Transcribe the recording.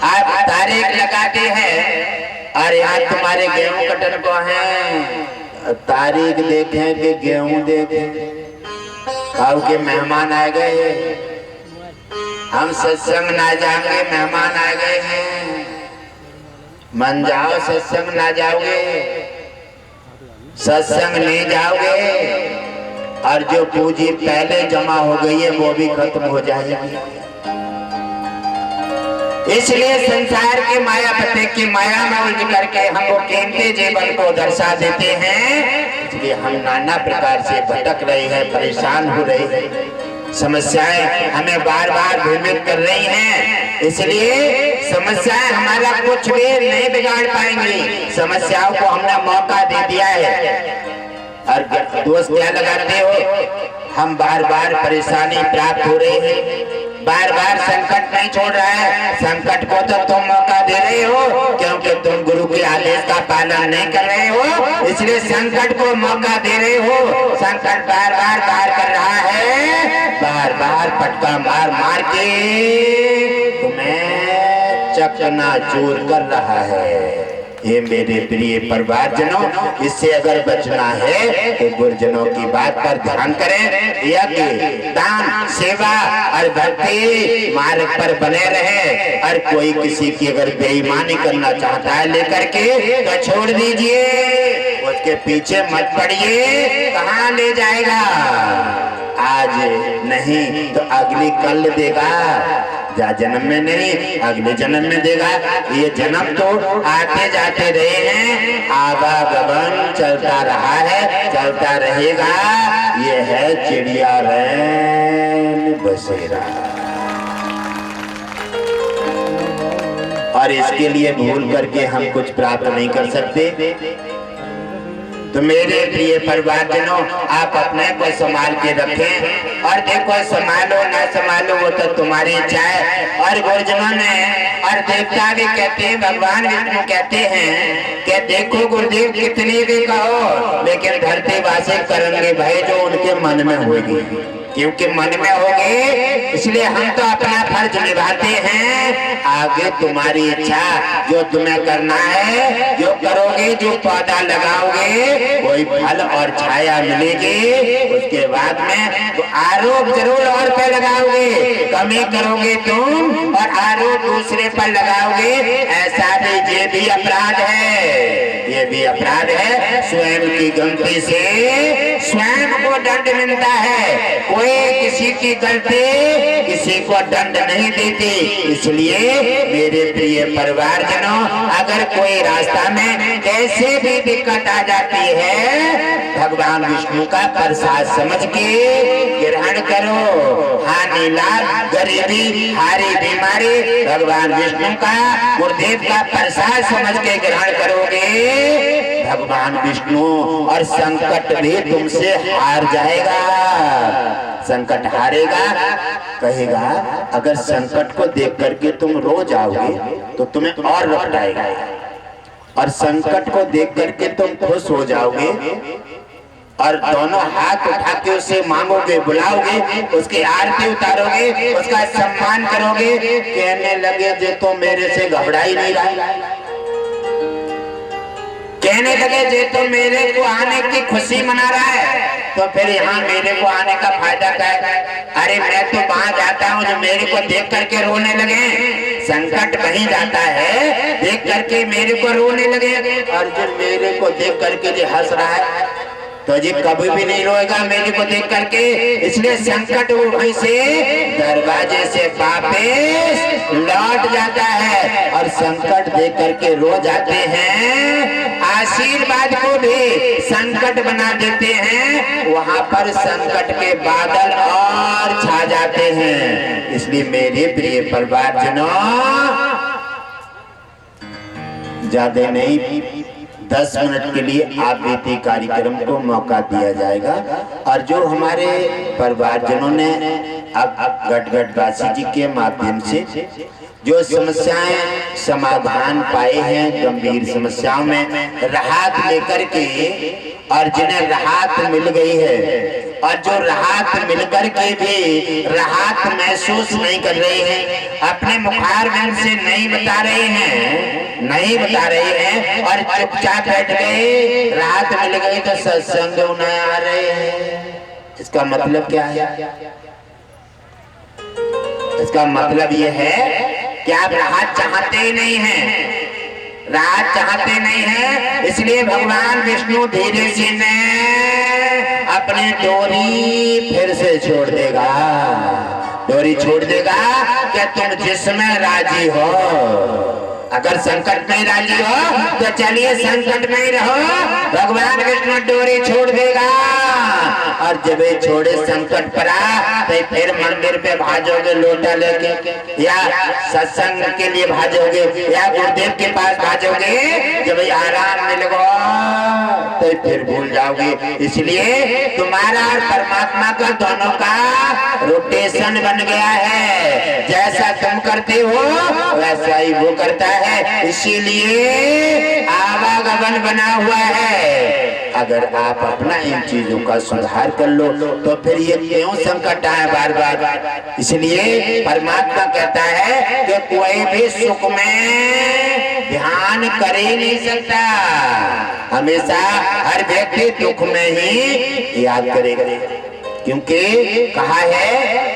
आप तारीख लगाते हैं और यहाँ तुम्हारे गेहूं कटन को है, तारीख देखें कि गेहूं देखें। कब के मेहमान आ गए, हम सत्संग ना जाएंगे, मेहमान आ गए हैं, मन जाओ सत्संग ना जाओगे, सत्संग नहीं जाओगे और जो पूंजी पहले जमा हो गई है वो भी खत्म हो जाएगी। इसलिए संसार के माया पते की माया में उलझ करके हमको कीमती जीवन को दर्शा देते हैं। इसलिए हम नाना प्रकार से भटक रहे हैं, परेशान हो रहे हैं, समस्याएं हमें बार बार भ्रमित कर रही हैं। इसलिए समस्याएं हमारा कुछ भी नहीं बिगाड़ पाएंगी, समस्याओं को हमने मौका दे दिया है। और दोस्त क्या लगाते हो, हम बार बार परेशानी प्राप्त हो रही है, बार बार संकट नहीं छोड़ रहा है। संकट को तो तुम मौका दे रहे हो क्योंकि तुम गुरु के आदेश का पालन नहीं कर रहे हो, इसलिए संकट को मौका दे रहे हो। संकट बार बार कर रहा है, बार बार पटका मार मार के तुम्हें चकनाचूर कर रहा है। ये मेरे प्रिय परिवारजनों, इससे अगर बचना है तो गुरुजनों की बात पर ध्यान करें, यज्ञ दान सेवा और भक्ति मार्ग पर बने रहे। और कोई किसी की अगर बेईमानी करना चाहता है लेकर के तो छोड़ दीजिए, उसके पीछे मत पड़िए, कहाँ ले जाएगा। आज नहीं तो अगली कल देगा, जा जन्म में नहीं अगले जन्म में देगा। ये जन्म तो आते जाते रहे हैं, आवागमन चलता रहा है, चलता रहेगा। ये है चिड़िया रैन बसेरा, और इसके लिए भूल करके हम कुछ प्राप्त नहीं कर सकते। तो मेरे प्रिय परिवारजनों, आप अपने को संभाल के रखें और देखो संभालो ना संभालो वो तो तुम्हारी इच्छा है। और गुरुजनों ने और देवता भी कहते हैं, भगवान विष्णु कहते हैं कि देखो गुरुदेव कितनी भी कहो लेकिन धरती वासी करेंगे भाई जो उनके मन में होगी, क्योंकि मन में होगी इसलिए हम तो अपना फर्ज निभाते हैं। आगे तुम्हारी इच्छा, जो तुम्हें करना है जो करोगे, जो पौधा लगाओगे कोई फल और छाया मिलेगी। उसके बाद में तो आरोप जरूर और पे लगाओगे, कमी करोगे तुम और आरोप दूसरे पर लगाओगे, ऐसा भी ये भी अपराध है, ये भी अपराध है। स्वयं की गलती से स्वयं को दंड मिलता है, कोई किसी की गलती किसी को दंड नहीं देती। इसलिए मेरे प्रिय परिवारजनों, अगर कोई रास्ता में कैसे भी दिक्कत आ जाती है, भगवान विष्णु का प्रसाद समझ के ग्रहण करो। हानि लाभ गरीबी हारी बीमारी भगवान विष्णु का गुरुदेव का प्रसाद समझ के ग्रहण करोगे, भगवान विष्णु और संकट भी तुमसे हार जाएगा। संकट हारेगा, कहेगा अगर संकट को देख करके तुम रो जाओगे तो तुम्हें और लौटाएगा, और संकट को देख करके तुम खुश हो जाओगे और दोनों हाथ उठा के उसे मांगोगे, बुलाओगे, उसकी आरती उतारोगे, उसका सम्मान करोगे, कहने लगे जे तो मेरे से घबरा ही नहीं रहा, कहने लगे जे तो मेरे को आने की खुशी मना रहा है, तो फिर यहाँ मेरे को आने का फायदा क्या है। अरे मैं तो वहां जाता हूँ जो मेरे को देख करके रोने लगे, संकट कहीं जाता है देख करके मेरे को रोने लगे, और जो मेरे को देख करके जो हंस रहा है तो जी कभी भी नहीं रोएगा मेरे को देख करके। इसलिए संकट वहीं से दरवाजे से वापस लौट जाता है और संकट देख करके रो जाते हैं। आशीर्वाद को भी संकट बना देते हैं, वहां पर संकट के बादल और छा जाते हैं। इसलिए मेरे प्रिय परिवारजनों, ज्यादा नहीं 10 मिनट के लिए आवृत्ति कार्यक्रम को मौका दिया जाएगा। और जो हमारे परिवारजनों ने अब गटगटवासी जी के माध्यम से जो समस्याएं समाधान पाए हैं, गंभीर समस्याओं में राहत लेकर के, और जिन्हें राहत मिल गई है और जो राहत मिलकर के भी राहत महसूस नहीं कर रहे हैं, अपने मुखारबिंद से नहीं बता रहे हैं, नहीं बता रहे हैं और चुपचाप बैठ गए, राहत मिल गई तो सत्संग उन्हें आ रहे हैं। इसका मतलब क्या है? इसका मतलब ये है कि आप राहत चाहते ही नहीं हैं, राहत चाहते नहीं है, इसलिए भगवान विष्णु धीरे से ने अपनी डोरी फिर से छोड़ देगा, डोरी छोड़ देगा कि तुम जिसमें राजी हो। अगर संकट में राजी हो तो चलिए संकट में ही रहो, भगवान विष्णु डोरी छोड़ देगा। और जब ये छोड़े संकट पड़ा तो फिर मंदिर पे भाजोगे लोटा लेके, या सत्संग के लिए भाजोगे, या गुरुदेव के पास भाजोगे, जब आराम मिलेगा तो फिर भूल जाओगे। इसलिए तुम्हारा और परमात्मा का दोनों का रोटेशन बन गया है, जैसा तुम करते हो वैसा ही वो करता है, इसीलिए आवागमन बना हुआ है। अगर आप अपना इन चीजों का सुधार कर लो तो फिर ये क्यों संकट आए बार बार। इसलिए परमात्मा कहता है कि कोई भी सुख में ध्यान कर ही नहीं सकता, हमेशा हर व्यक्ति दुख में ही याद करेगा, क्योंकि कहा है